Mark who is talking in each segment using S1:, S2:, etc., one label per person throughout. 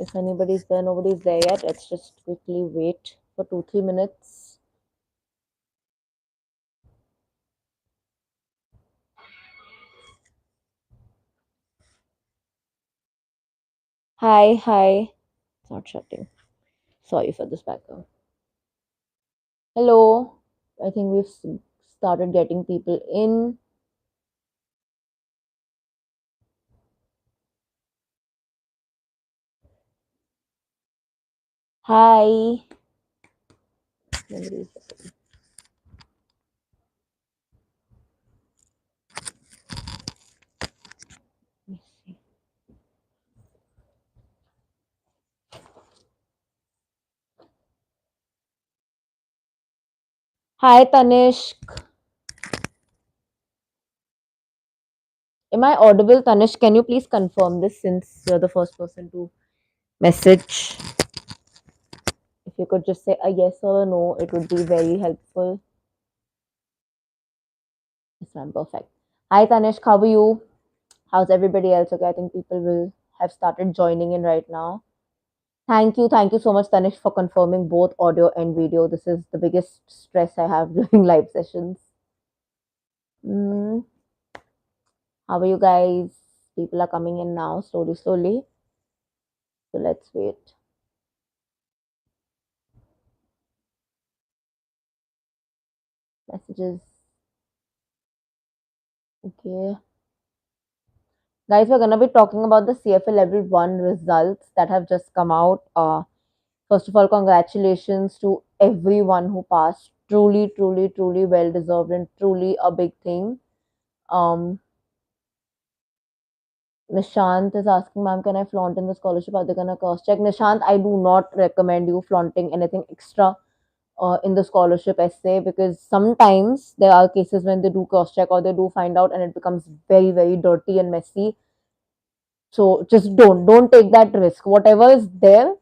S1: if anybody's there, nobody's there yet. Let's just quickly wait for 2-3 minutes. Hi. It's not shutting. Sorry for this background. Hello. I think we've started getting people in. Hi. Nobody's there. Let me see. Hi, Tanishk. Am I audible, Tanishk? Can you please confirm this since you're the first person to message? If you could just say a yes or a no, it would be very helpful. Yes, ma'am. Perfect. Hi, Tanishk. How are you? How's everybody else? Okay, I think people will have started joining in right now. Thank you. Thank you so much, Tanish, for confirming both audio and video. This is the biggest stress I have during live sessions. Mm, how are you guys? People are coming in now, slowly. So let's wait. Messages. Okay. Guys, we're going to be talking about the CFA Level 1 results that have just come out. First of all, congratulations to everyone who passed. Truly well deserved and truly a big thing. Nishant is asking, ma'am, can I flaunt in the scholarship? Are they going to cross check? Nishant, I do not recommend you flaunting anything extra in the scholarship essay because sometimes there are cases when they do cross check or they do find out and it becomes very dirty and messy. So just don't take that risk. Whatever is there,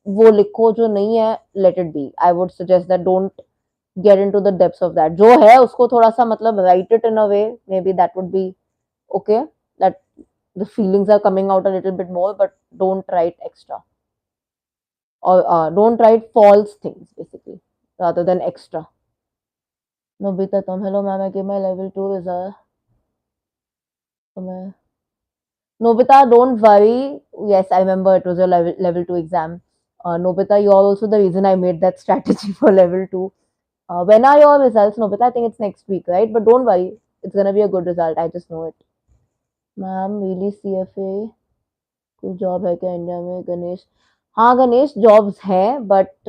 S1: वो लिखो जो नहीं है, let it be. I would suggest that don't get into the depths of that. जो है उसको थोड़ा सा मतलब write it in a way, maybe that would be okay. That the feelings are coming out a little bit more, but don't write extra or don't write false things basically rather than extra. Nobita Tom, hello ma'am, I gave my level 2 result. Nobita, don't worry. Yes, I remember it was your level 2 exam. Nobita, you are also the reason I made that strategy for level 2. When are your results, Nobita? I think it's next week, right? But don't worry, it's gonna be a good result. I just know it. Ma'am, really CFA कोई job है क्या India में? गणेश, हाँ Ganesh, jobs हैं but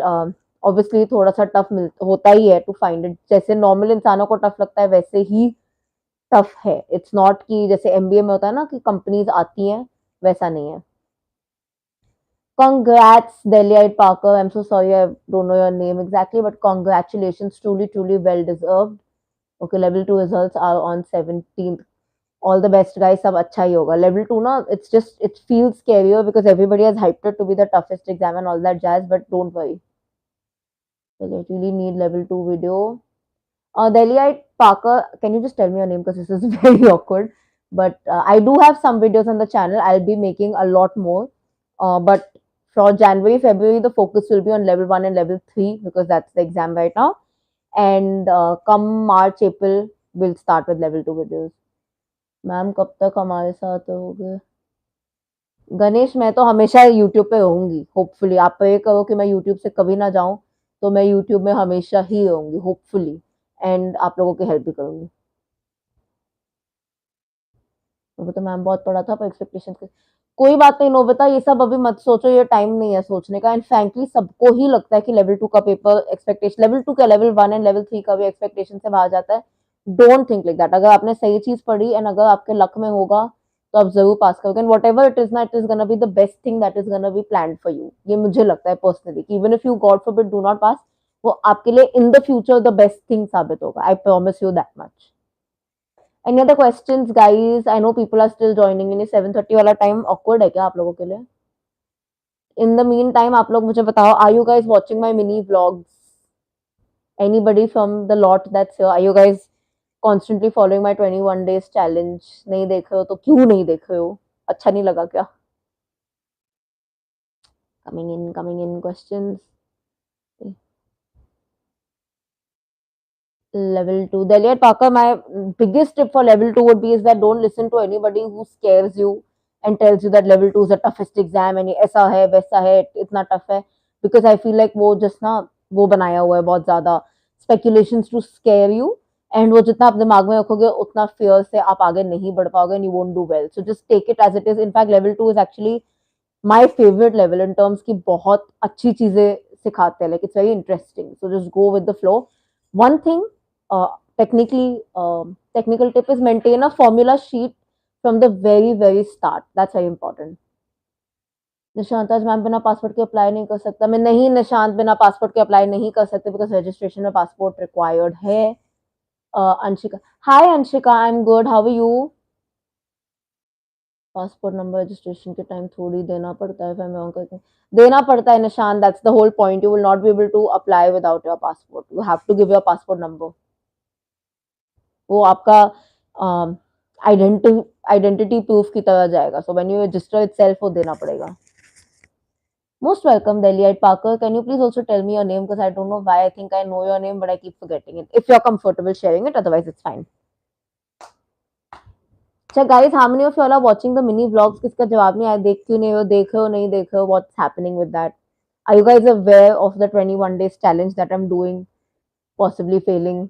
S1: obviously थोड़ा सा tough होता ही है टू फाइंड इट. जैसे नॉर्मल इंसानों को टफ लगता है वैसे ही टफ है. इट्स नॉट कि जैसे एमबीए में होता है ना कि कंपनीज आती हैं, वैसा नहीं है. Congrats, Delhi Parker. I'm so sorry I don't know your name exactly, but congratulations. Truly well deserved. Okay, level 2 results are on 17th. All the best, guys. Sab acha hi hoga. Level 2, na, it's just, it feels scarier because everybody has hyped it to be the toughest exam and all that jazz, but don't worry. So they really need level 2 video. Delhi Parker, can you just tell me your name because this is very awkward. But I do have some videos on the channel. I'll be making a lot more. But for January, February, the focus will be on level 1 and level 3 because that's the exam right now. And come March, April, we'll start with level 2 videos. Ma'am कब तक हमारे साथ होगे? गणेश, मैं तो हमेशा YouTube पे रहूंगी होपफुली. आप प्रे करो कि मैं यूट्यूब से कभी ना जाऊं, तो मैं यूट्यूब में हमेशा ही रहूंगी होपफुली. एंड आप लोगों की हेल्प भी करूंगी. नोबिता मैम बहुत पढ़ा था पर एक्सपेक्टेशन के. कोई बात नहीं नोबिता, ये सब अभी मत सोचो, ये टाइम नहीं है सोचने का. एंड फ्रैंकली सबको ही लगता है कि लेवल 2 का पेपर एक्सपेक्टेशन, लेवल 2 का लेवल 1 एंड लेवल 3 का भी एक्सपेक्टेशन से बाहर जाता है. Don't think like that. अगर आपने सही चीज पढ़ी एंड अगर आपके लक में होगा तो आप जरूर पास करोगे. And whatever it is ना, it is gonna be the best thing that is gonna be plan for you. ये मुझे लगता है पर्सनली कि even if you God forbid do not pass, वो आपके लिए in the future the best thing साबित होगा. I promise you that much. Any other questions, guys? I know people are still joining in. 7:30 वाला time awkward है क्या आप लोगों के लिए? In the meantime, आप लोग मुझे बताओ, are you guys watching my mini vlogs? Anybody from the lot that's here? Are you guys constantly following my 21 days challenge? नहीं देख रहे हो तो क्यों नहीं देख रहे हो? अच्छा नहीं लगा क्या? Coming in questions. Level 2. Deliet Parker, my biggest tip for level 2 would be is that don't listen to anybody who scares you and tells you that level 2 is the toughest exam and ये ऐसा है वैसा है इतना tough है, because I feel like वो just ना वो बनाया हुआ है बहुत ज़्यादा speculations to scare you, and वो जितना आप दिमाग में रखोगे उतना fear से आप आगे नहीं बढ़ पाओगे and you won't do well. So just take it as it is. In fact, level 2 is actually my favorite level in terms की बहुत अच्छी चीजें सिखाते हैं, like it's very interesting, so just go with the flow. One thing, uh, technical tip is maintain a formula sheet from the very start. That's very important. Nishant आज ma'am बिना passport के apply नहीं कर सकता मैं, नहीं निशांत बिना पासपोर्ट के अप्लाई नहीं कर सकते बिकॉज रजिस्ट्रेशन में पासपोर्ट रिक्वायर्ड है. Anshika, hi Anshika, I am good, how are you? Passport number registration के टाइम थोड़ी देना पड़ता है, फिर मैं करके देना पड़ता है निशान, that's the whole point. You will not be able to apply without your passport, you have to give your passport number. वो आपका आइडेंटिटी प्रूफ की तरह जाएगा, so when you register itself वो देना पड़ेगा. Most welcome, Delight Parker. Can you please also tell me your name? Because I don't know why I think I know your name, but I keep forgetting it. If you're comfortable sharing it, otherwise it's fine. अच्छा guys, how many of you all are watching the mini vlogs? किसका जवाब नहीं आया? देख क्यों नहीं हो? देख रहे हो नहीं देख रहे हो? What's happening with that? Are you guys aware of the 21 days challenge that I'm doing, possibly failing?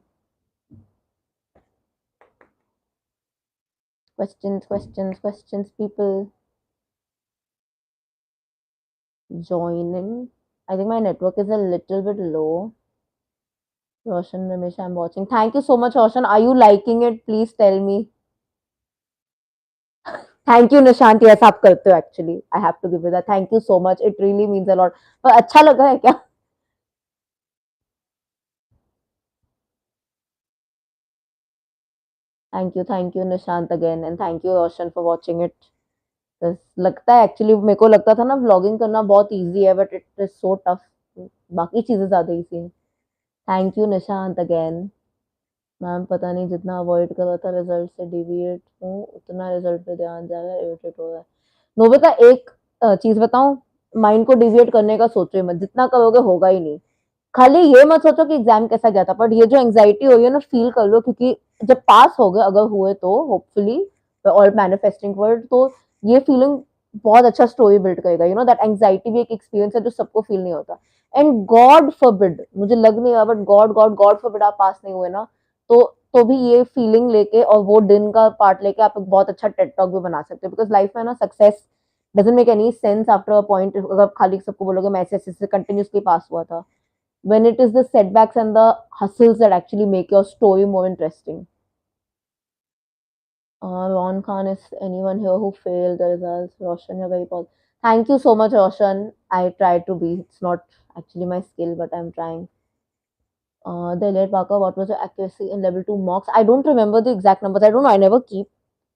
S1: Questions, people joining. I think my network is a little bit low. Roshan Ramesh, I'm watching. Thank you so much, Roshan. Are you liking it? Please tell me. Thank you Nishant, yes आप करते हो actually, I have to give you that, thank you so much, it really means a lot. पर अच्छा लग रहा है क्या? Thank you Nishant again, and thank you Roshan for watching it. लगता है एक्चुअली मेरे को लगता था ना व्लॉगिंग करना बहुत इजी है, but it is so tough. बाकी चीजें ज्यादा इजी है. Thank you Nishant again. Ma'am पता नहीं जितना अवॉइड कर रहा था रिजल्ट से डिविएट हूँ उतना रिजल्ट पे ध्यान जा रहा है, इरिटेट हो रहा है. नोबिता, एक चीज बताऊं, माइंड को डिविएट करने का सोचो मत, जितना करोगे होगा ही नहीं. खाली ये मत सोचो कि एग्जाम कैसा गया था, बट ये जो एंग्जाइटी हो रही है ना, फील कर लो, क्योंकि जब पास हो गए अगर हुए तो होपफुली, और मैनिफेस्टिंग वर्ड, तो ये फीलिंग बहुत अच्छा स्टोरी बिल्ड करेगा. यू नो दैट एंग्जाइटी भी एक एक्सपीरियंस है जो सबको फील नहीं होता. एंड गॉड फॉरबिड, मुझे लग नहीं रहा, but God God God forbid आप पास नहीं हुए ना, तो तो भी ये फीलिंग लेके और वो दिन का पार्ट लेके आप एक बहुत अच्छा टेड टॉक भी बना सकते हो. बिकॉज लाइफ में ना success doesn't make any sense after a point. अगर खाली सबको बोलोगे मैं ऐसे ऐसे कंटिन्यूसली पास हुआ था, when it is the setbacks and the hustles that actually make your story more interesting. Ron Khan, is anyone here who failed the results? Roshan, you're very positive. Thank you so much, Roshan. I try to be. It's not actually my skill, but I'm trying. The late Parker, what was your accuracy in level 2 mocks? I don't remember the exact numbers. I don't know. I never keep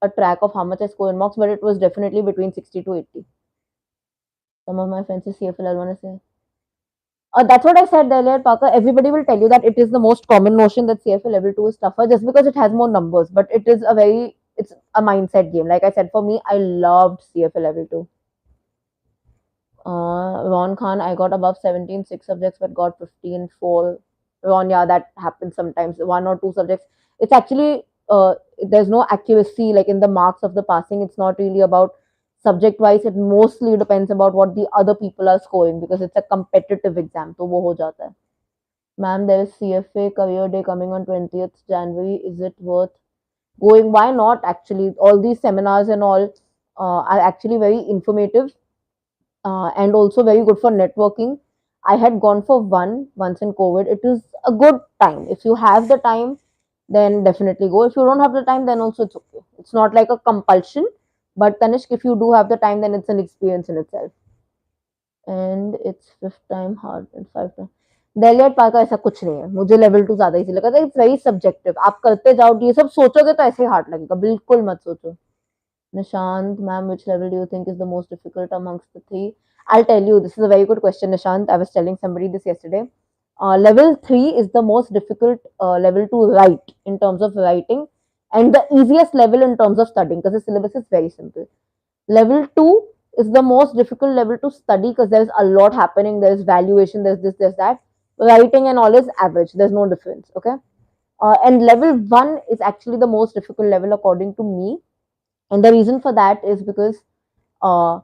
S1: a track of how much I score in mocks, but it was definitely between 60 to 80. Some of my friends say CFL, I want to say. That's what I said earlier, Parker. Everybody will tell you that it is the most common notion that CFA level 2 is tougher just because it has more numbers, but it's a mindset game. Like I said, for me, I loved CFA level 2. Ron Khan, I got above 17 6 subjects, but got 15 4. Ron, yeah, that happens sometimes. One or two subjects. It's actually, there's no accuracy like in the marks of the passing. It's not really about subject wise. It mostly depends about what the other people are scoring because it's a competitive exam. So wo ho jata hai. Ma'am, there is CFA career day coming on 20th January. Is it worth going? Why not actually? All these seminars and all are actually very informative and also very good for networking. I had gone for one once in COVID. It is a good time. If you have the time, then definitely go. If you don't have the time, then also it's okay. It's not like a compulsion. But Tanishk, if you do have the time, then it's an experience in itself. And it's fifth time hard and five time. डेलियट पार का ऐसा कुछ नहीं है, मुझे level 2 ज्यादा easy लगा था. It's very subjective, आप करते जाओ, ये सब सोचोगे तो ऐसे ही हार्ड लगेगा, बिल्कुल मत सोचो. Nishant, ma'am, which level do you think is the most difficult amongst the three? I'll tell you, this is a very good question, Nishant. I was telling somebody this yesterday. Level 3 is the most difficult level to write in terms of writing, and the easiest level in terms of studying because the syllabus is very simple. Level 2 is the most difficult level to study because there's a lot happening. There's valuation, there's this, there's that. Writing and all is average. There's no difference. Okay. And level one is actually the most difficult level according to me. And the reason for that is because uh,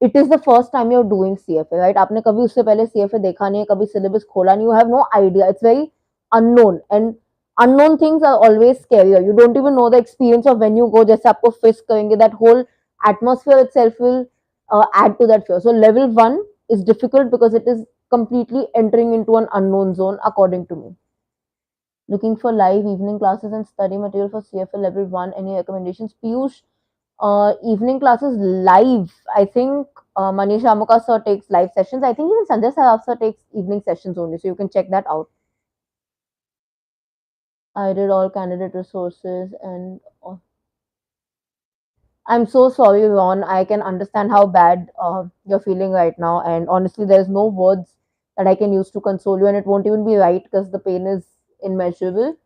S1: it is the first time you're doing CFA, right? आपने कभी उससे पहले CFA देखा नहीं है, कभी syllabus खोला नहीं, you have no idea. It's very unknown, and unknown things are always scarier. You don't even know the experience of when you go. जैसे आपको फिस करेंगे, that whole atmosphere itself will add to that fear. So level one is difficult because it is completely entering into an unknown zone, according to me. Looking for live evening classes and study material for CFA level one. Any recommendations, Piyush? Evening classes live. I think Manish Amuka sir takes live sessions. I think even Sanjay Saraf sir takes evening sessions only, so you can check that out. I did all candidate resources and I'm so sorry, Ron. I can understand how bad you're feeling right now, and honestly, there's no words that I can use to console you, and it won't even be right because the pain is immeasurable.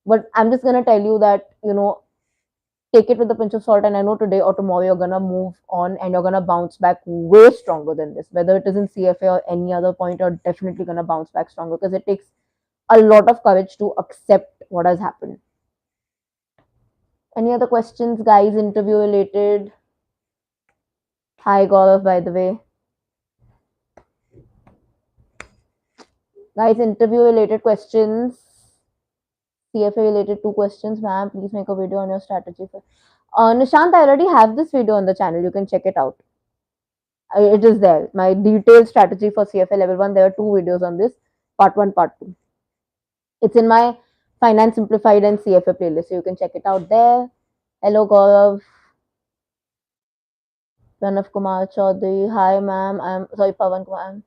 S1: But I'm just gonna tell you that take it with a pinch of salt, and I know today or tomorrow you're gonna move on and you're gonna bounce back way stronger than this. Whether it is in CFA or any other point, you're definitely gonna bounce back stronger because it takes a lot of courage to accept what has happened. Any other questions, guys? Interview related. Hi, Gaurav, by the way. Guys, interview related questions. CFA related two questions, ma'am. Please make a video on your strategy for. Nishant, I already have this video on the channel. You can check it out. It is there. My detailed strategy for CFA level one. There are two videos on this, part one, part two. It's in my Finance Simplified and CFA playlist, so you can check it out there. Hello, Gaurav. Pranav Kumar Chaudhary. Hi, ma'am. I'm sorry, Pavan Kumar.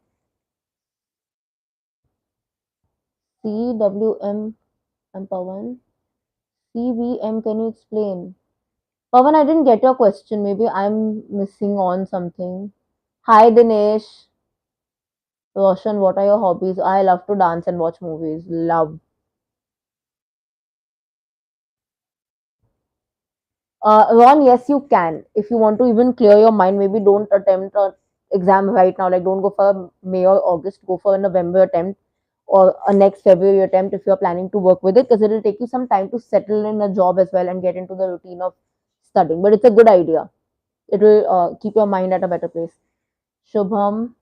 S1: CWM. I'm Pavan. CVM. Can you explain? Pavan, I didn't get your question. Maybe I'm missing on something. Hi, Dinesh. Roshan, what are your hobbies? I love to dance and watch movies. Love. Ron, yes, you can. If you want to even clear your mind, maybe don't attempt an exam right now. Like, don't go for a May or August. Go for a November attempt or a next February attempt if you're planning to work with it, because it'll take you some time to settle in a job as well and get into the routine of studying. But it's a good idea. It will keep your mind at a better place. Shubham,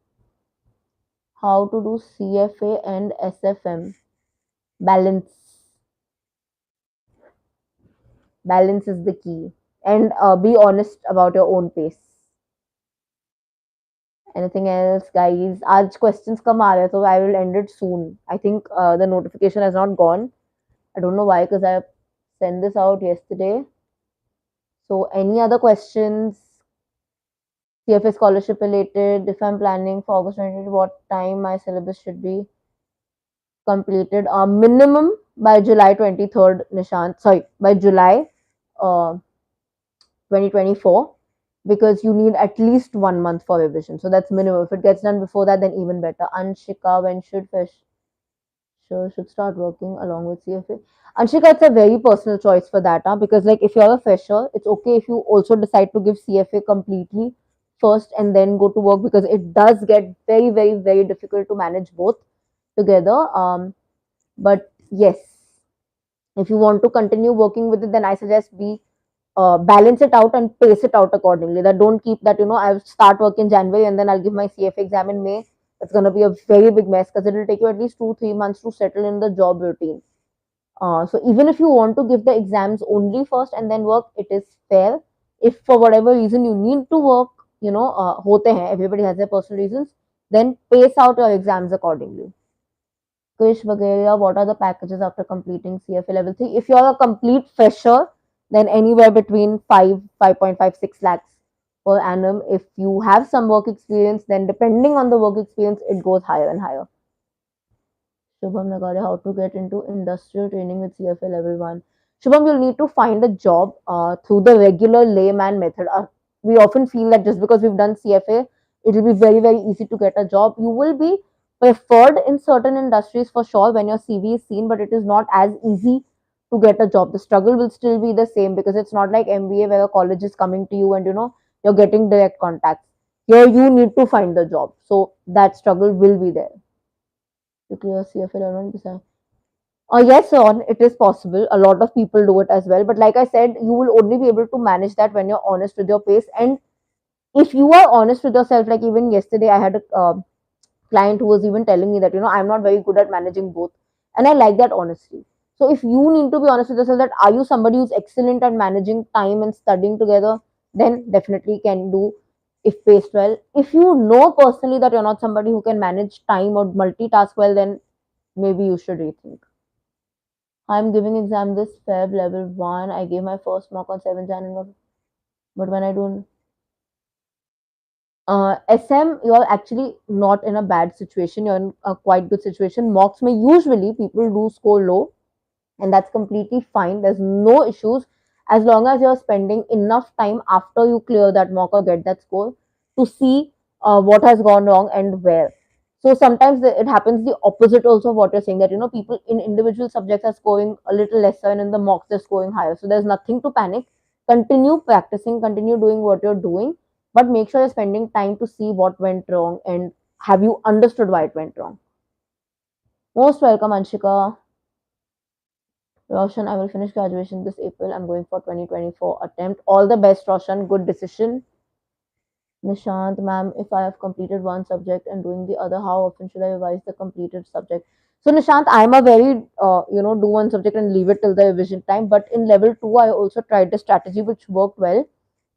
S1: how to do CFA and SFM? Balance. Balance is the key. And be honest about your own pace. Anything else, guys? आज questions कम आ रहे हैं, so I will end it soon. I think the notification has not gone. I don't know why, because I sent this out yesterday. So any other questions? CFA scholarship related. If I'm planning for August 20, what time my syllabus should be completed? Minimum by July 23rd, Nishant. Sorry, by July 2024, because you need at least 1 month for revision. So that's minimum. If it gets done before that, then even better. Anshika, when should fish? Sure, should start working along with CFA. Anshika, it's a very personal choice for that, huh? Because like if you're a fresher, it's okay if you also decide to give CFA completely first and then go to work, because it does get very, very, very difficult to manage both together. But yes, if you want to continue working with it, then I suggest be balance it out and pace it out accordingly. That don't keep that, I'll start work in January and then I'll give my CFA exam in May. It's going to be a very big mess because it will take you at least 2-3 months to settle in the job routine. So even if you want to give the exams only first and then work, it is fair. If for whatever reason you need to work, hote hain, everybody has their personal reasons, then pace out your exams accordingly. Krish Vagaria, what are the packages after completing CFA level 3? If you're a complete fresher, then anywhere between 5.5, 6 lakhs per annum. If you have some work experience, then depending on the work experience, it goes higher and higher. Shubham Nagare, how to get into industrial training with CFA level 1. Shubham, you'll need to find a job through the regular layman method. We often feel that just because we've done CFA, it will be very, very easy to get a job. You will be preferred in certain industries for sure when your CV is seen, but it is not as easy to get a job. The struggle will still be the same because it's not like MBA where a college is coming to you and you're getting direct contacts. Here you need to find the job. So that struggle will be there. To clear CFA 11%. Yes, son, it is possible. A lot of people do it as well. But like I said, you will only be able to manage that when you're honest with your pace. And if you are honest with yourself, like even yesterday, I had a client who was even telling me that, I'm not very good at managing both. And I like that honesty. So if you need to be honest with yourself that are you somebody who's excellent at managing time and studying together, then definitely can do if paced well. If you know personally that you're not somebody who can manage time or multitask well, then maybe you should rethink. I'm giving exam this Feb level 1. I gave my first mock on 7 January. But when I don't SM, you're actually not in a bad situation. You're in a quite good situation. Mocks may usually people do score low, and that's completely fine. There's no issues as long as you're spending enough time after you clear that mock or get that score to see what has gone wrong and where. So sometimes it happens the opposite also of what you're saying, that people in individual subjects are scoring a little lesser and in the mocks they're scoring higher. So there's nothing to panic. Continue practicing, continue doing what you're doing, but make sure you're spending time to see what went wrong and have you understood why it went wrong. Most welcome, Anshika. Roshan, I will finish graduation this April. I'm going for 2024 attempt. All the best, Roshan. Good decision. Nishant, ma'am, if I have completed one subject and doing the other, how often should I revise the completed subject? So, Nishant, I'm a very, do one subject and leave it till the revision time. But in level 2, I also tried the strategy which worked well.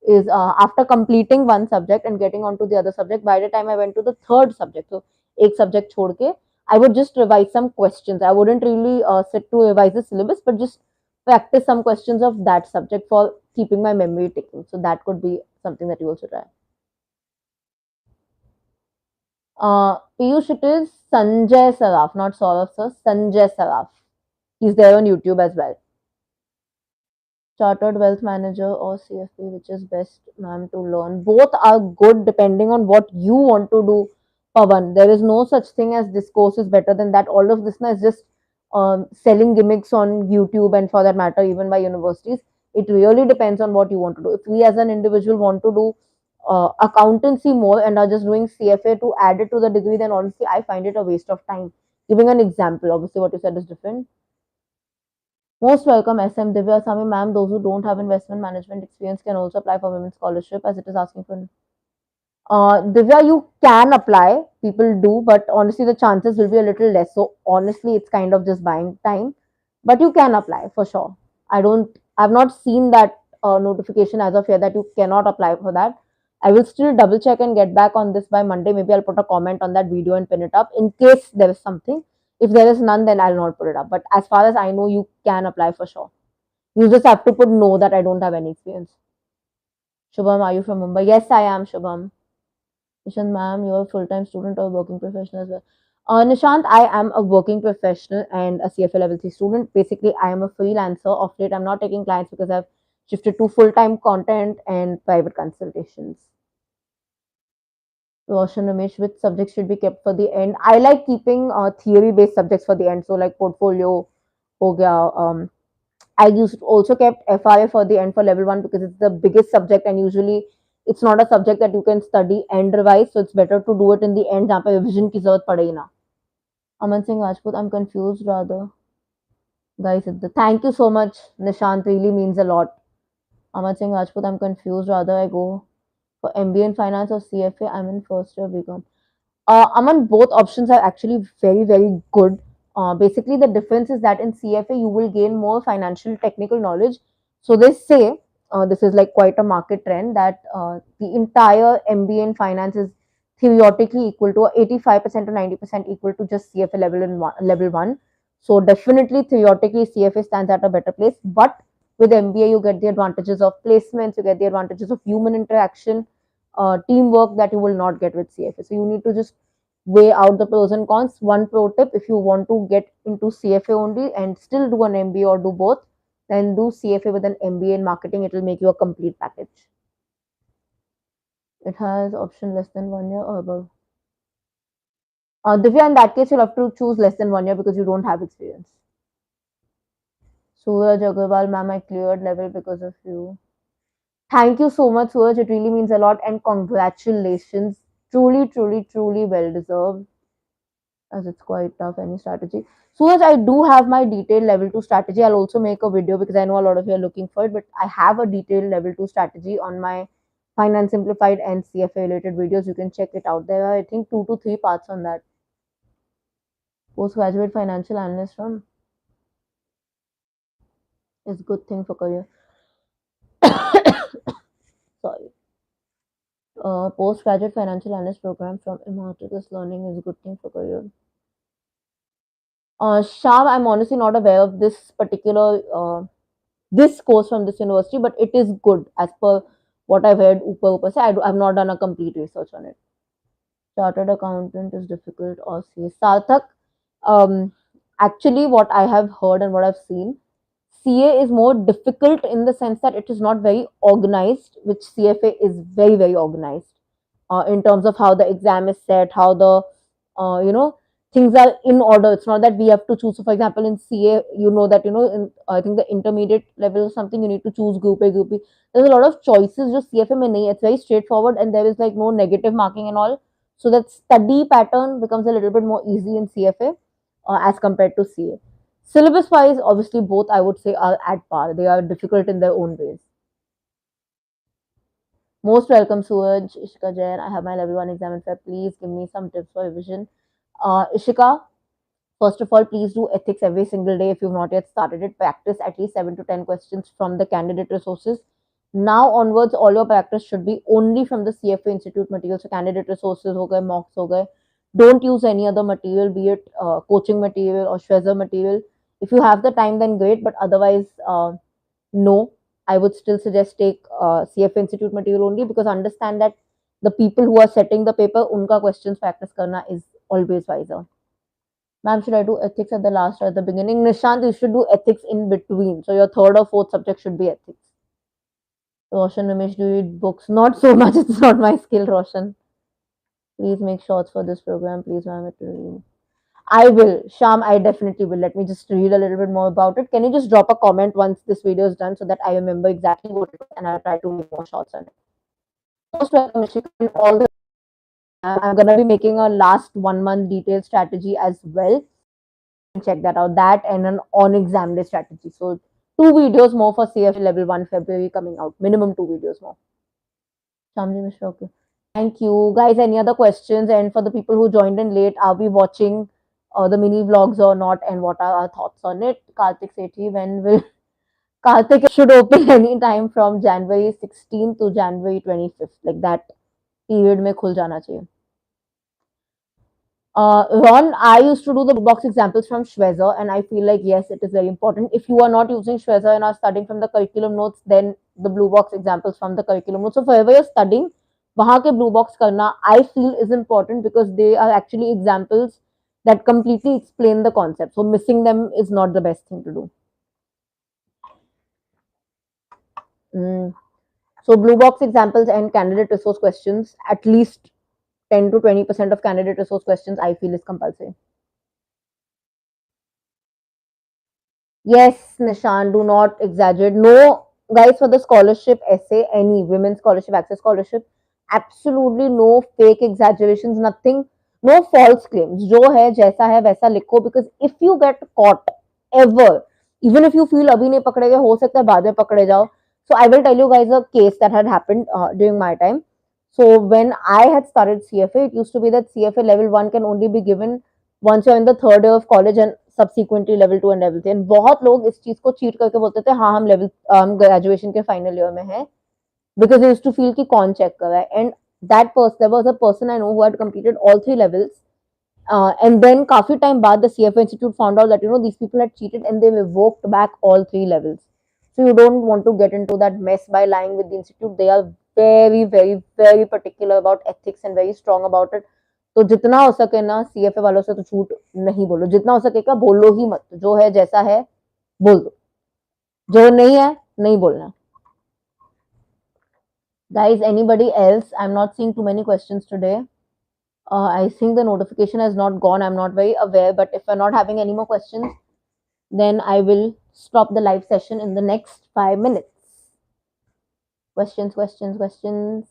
S1: Is after completing one subject and getting onto the other subject, by the time I went to the third subject, so एक subject छोड़ के, I would just revise some questions. I wouldn't really sit to revise the syllabus, but just practice some questions of that subject for keeping my memory ticking. So that could be something that you also try. Piyush, it is Sanjay Saraf, not Saurav sir, Sanjay Saraf. He's there on YouTube as well. Chartered Wealth Manager or CFA, which is best, ma'am, to learn? Both are good depending on what you want to do, Pavan. There is no such thing as this course is better than that. All of this now is just selling gimmicks on YouTube and for that matter, even by universities. It really depends on what you want to do. If we as an individual want to do accountancy more and are just doing CFA to add it to the degree, then honestly, I find it a waste of time. Giving an example, obviously, what you said is different. Most welcome, SM Divya Sami ma'am. Those who don't have investment management experience can also apply for women's scholarship as it is asking for. Divya, you can apply. People do, but honestly, the chances will be a little less. So honestly, it's kind of just buying time. But you can apply for sure. I've not seen that notification as of yet that you cannot apply for that. I will still double check and get back on this by Monday. Maybe I'll put a comment on that video and pin it up in case there is something. If there is none, then I'll not put it up. But as far as I know, you can apply for sure. You just have to put no that I don't have any experience. Shubham, are you from Mumbai? Yes, I am, Shubham. Nishant, ma'am, you're a full-time student or working professional as well. Nishant, I am a working professional and a CFA level 3 student. Basically, I am a freelancer. Of late, I'm not taking clients because I've shifted to full-time content and private consultations. Roshan Ramesh, which subjects should be kept for the end? I like keeping theory-based subjects for the end. So, like portfolio, ho gaya, I used also kept FRA for the end for level 1 because it's the biggest subject and usually it's not a subject that you can study and revise. So it's better to do it in the end जहाँ पे revision की जरूरत पड़े ही ना. Aman Singh Rajput, I'm confused rather. Guys, thank you so much. Nishant really means a lot. Aman Singh Rajput, I'm confused rather. I go for MBA in finance or CFA. I'm in first year BCom. Aman, both options are actually very, very good. Basically, the difference is that in CFA, you will gain more financial technical knowledge. So they say this is like quite a market trend that the entire MBA in finance is theoretically equal to 85% to 90% equal to just CFA level one. So definitely theoretically CFA stands at a better place. But with MBA, you get the advantages of placements, you get the advantages of human interaction, teamwork that you will not get with CFA. So you need to just weigh out the pros and cons. One pro tip, if you want to get into CFA only and still do an MBA or do both, then do CFA with an MBA in marketing. It will make you a complete package. It has option less than 1 year or above. Divya, in that case, you'll have to choose less than 1 year because you don't have experience. Suraj Agarwal, ma'am, I cleared level because of you. Thank you so much, Suraj. It really means a lot, and congratulations. Truly, truly, truly well deserved, as it's quite tough, any strategy. Suraj, I do have my detailed level 2 strategy. I'll also make a video because I know a lot of you are looking for it, but I have a detailed level 2 strategy on my Finance Simplified and CFA related videos. You can check it out. There are, I think, 2 to 3 parts on that. Postgraduate financial analyst from is good thing for career. Sorry. Postgraduate financial analyst program from Imatus Learning is a good thing for career. Sham, I'm honestly not aware of this particular this course from this university, but it is good as per what I've heard. Upa say I've not done a complete research on it. Chartered accountant is difficult, or CA. Sarthak, um, actually, what I have heard and what I've seen, CA is more difficult in the sense that it is not very organized, which CFA is very, very organized in terms of how the exam is set, how the you know things are in order. It's not that we have to choose. So, for example, in CA, you know that in I think the intermediate level or something, you need to choose group A, group B. There's a lot of choices. Just CFA mein nahi. It's very straightforward, and there is like no negative marking and all. So that study pattern becomes a little bit more easy in CFA as compared to CA. Syllabus wise, obviously, both I would say are at par. They are difficult in their own ways. Most welcome, Suraj, Ishika Jain. I have my level 1 exam in Feb. Please give me some tips for revision. Ishika, first of all, please do ethics every single day if you've not yet started it. Practice at least 7 to 10 questions from the candidate resources. Now onwards, all your practice should be only from the CFA Institute material. So, candidate resources, ho gaye, mocks, ho gaye. Don't use any other material, be it coaching material or Shweza material. If you have the time, then great, but otherwise, no, I would still suggest take CFA Institute material only, because understand that the people who are setting the paper, unka questions practice karna is always wiser. Ma'am, should I do ethics at the last or at the beginning? Nishant, you should do ethics in between. So your third or fourth subject should be ethics. Roshan, Ramesh, do you read books? Not so much. It's not my skill, Roshan. Please make shorts for this program. Please, ma'am. I will. Sham, I definitely will. Let me just read a little bit more about it. Can you just drop a comment once this video is done so that I remember exactly what it was and I'll try to make more shorts on it. Most welcome, Ishika, and all the I'm gonna be making a last 1 month detailed strategy as well. Check that out. That and an on exam day strategy. So 2 videos more for CFA level 1 February coming out. Minimum 2 videos more. Shamji Mishra, okay. Thank you. Guys, any other questions? And for the people who joined in late, are we watching the mini vlogs or not? And what are our thoughts on it? Karthik Sethi, when will Karthik should open anytime from January 16th to January 25th? Like that period में खुल जाना चाहिए. Ron, I used to do the box examples from Shweza, and I feel like yes, it is very important. If you are not using Shweza and are studying from the curriculum notes, then the blue box examples from the curriculum notes. So wherever you're studying, वहाँ के blue box करना I feel is important because they are actually examples that completely explain the concept. So missing them is not the best thing to do. Mm. So blue box examples and candidate resource questions, at least 10 to 20% of candidate resource questions I feel is compulsory. Yes, Nishan, do not exaggerate. No, guys, for the scholarship essay, any women's scholarship, access scholarship, absolutely no fake exaggerations, nothing, no false claims. जो है जैसा है वैसा लिखो, because if you get caught ever, even if you feel अभी नहीं पकड़े गए, हो सकता है बाद में पकड़े जाओ. So I will tell you guys a case that had happened during my time. So when I had started CFA, it used to be that CFA level 1 can only be given once you're in the third year of college and subsequently level 2 and level 3. And बहुत लोग इस चीज को cheat करके बोलते थे हाँ हम लेवल हम ग्रेजुएशन के फाइनल ईयर में हैं, because they used to feel कि कौन चेक कर रहा है. And that person, there was a person I know who had completed all 3 levels, and then काफी time बाद the CFA Institute found out that these people had cheated and they revoked back all 3 levels. So you don't want to get into that mess by lying with the institute. They are very very very particular about ethics and very strong about it. तो जितना हो सके ना CFA वालों से तो झूठ नहीं बोलो, जितना हो सकेगा बोलो ही मत. जो है जैसा है बोल दो, जो नहीं है नहीं बोलना. Guys, anybody else? I'm not seeing too many questions today. I think the notification has not gone. I'm not very aware, but if we're not having any more questions, then I will stop the live session in the next 5 minutes. Questions, questions, questions.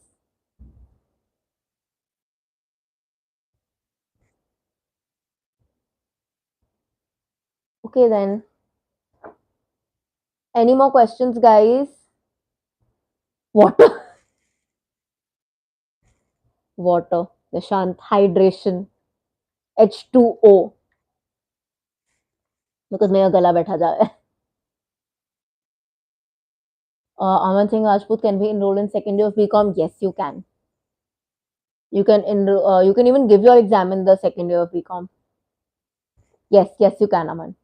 S1: Okay, then. Any more questions, guys? Water. Water. Nishant. Hydration. H2O. Because मेरा गला बैठा जा रहा है. Aman Singh Rajput, can be enrolled in second year of BCom? Yes, you can. You can even give your exam in the second year of BCom. Yes, yes, you can, Aman.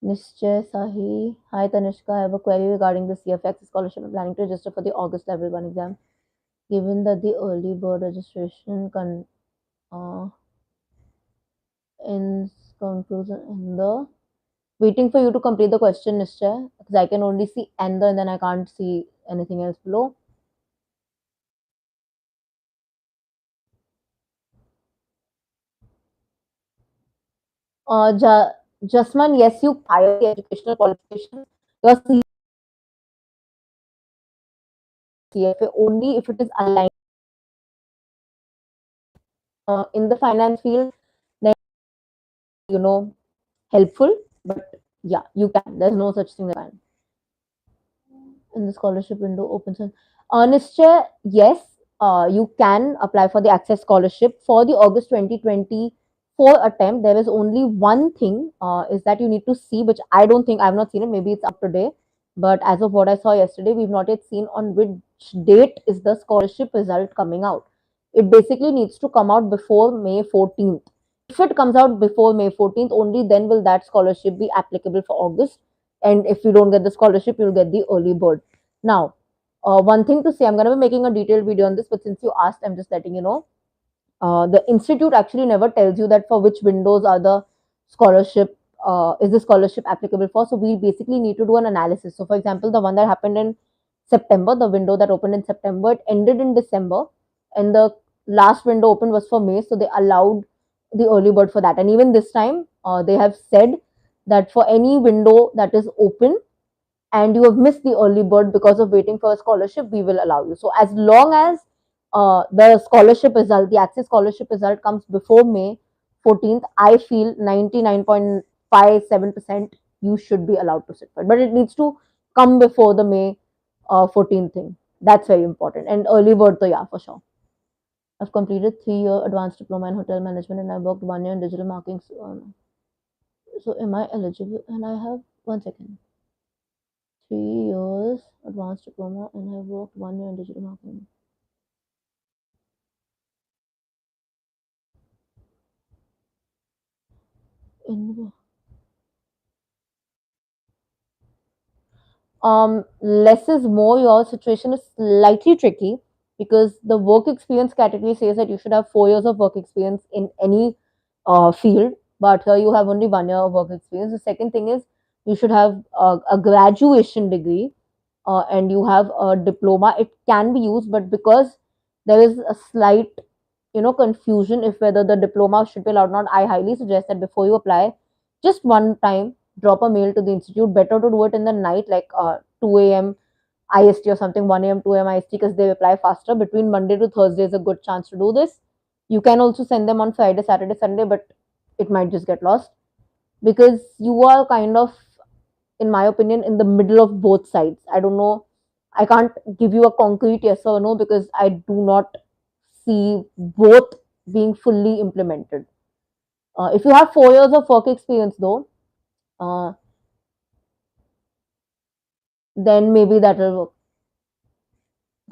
S1: Nishchay Sahi. Hi, Tanishka. I have a query regarding the CFA scholarship. I'm planning to register for the August level 1 exam. Given that the early bird registration uh, in conclusion in the waiting for you to complete the question, Nishchay, because I can only see and then I can't see anything else below. Jasman, yes, you higher the educational qualification. Your CFA only if it is aligned in the finance field, then helpful. But yeah, you can. There's no such thing as can. In the scholarship window opens on Nishchay, yes, you can apply for the access scholarship for the August 2024 attempt. There is only one thing is that you need to see, which I don't think I've not seen it. Maybe it's up today, but as of what I saw yesterday, we've not yet seen on which date is the scholarship result coming out. It basically needs to come out before May 14th. If it comes out before May 14th, only then will that scholarship be applicable for August. And if you don't get the scholarship, you'll get the early bird. Now, one thing to say, I'm going to be making a detailed video on this, but since you asked, I'm just letting you know. The institute actually never tells you that for which windows are the scholarship is the scholarship applicable for. So we basically need to do an analysis. So, for example, the one that happened in September, the window that opened in September, it ended in December, and the last window open was for May. So they allowed the early bird for that. And even this time, they have said that for any window that is open and you have missed the early bird because of waiting for a scholarship, we will allow you. So as long as the scholarship result, the access scholarship result comes before May 14th, I feel 99.57% you should be allowed to sit for it. But it needs to come before the May 14th thing. That's very important. And early bird, so yeah, for sure. I've completed 3-year advanced diploma in hotel management and I worked 1 year in digital marketing. So am I eligible? And I have 1 second. 3 years advanced diploma and I worked 1 year in digital marketing. In less is more. Your situation is slightly tricky because the work experience category says that you should have 4 years of work experience in any field, but here you have only 1 year of work experience. The second thing is you should have a graduation degree and you have a diploma. It can be used, but because there is a slight confusion if whether the diploma should be allowed or not, I highly suggest that before you apply, just one time drop a mail to the institute. Better to do it in the night, like 2 a.m. IST or something, 1 a.m. 2 a.m. IST, because they reply faster. Between Monday to Thursday is a good chance to do this. You can also send them on Friday, Saturday, Sunday, but it might just get lost because you are kind of, in my opinion, in the middle of both sides. I don't know. I can't give you a concrete yes or no because I do not see both being fully implemented. If you have 4 years of work experience, though, uh, then maybe that will work.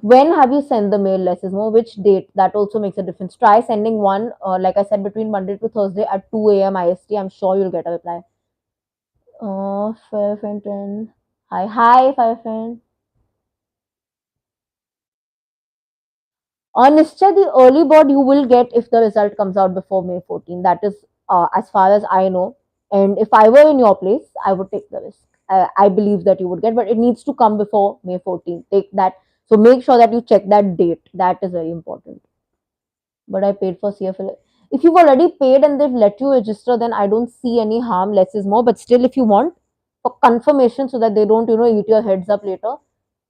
S1: When have you sent the mail, less is more? Which date? That also makes a difference. Try sending one, like I said, between Monday to Thursday at 2 a.m. IST. I'm sure you'll get a reply. Fair friend 10. Hi, hi, Fair friend. Nishchay, the early bird you will get if the result comes out before May 14. That is as far as I know. And if I were in your place, I would take the risk. I believe that you would get, but it needs to come before May 14. Take that. So make sure that you check that date. That is very important. But I paid for CFL. If you've already paid and they've let you register, then I don't see any harm. Less is more. But still, if you want for confirmation so that they don't, eat your heads up later,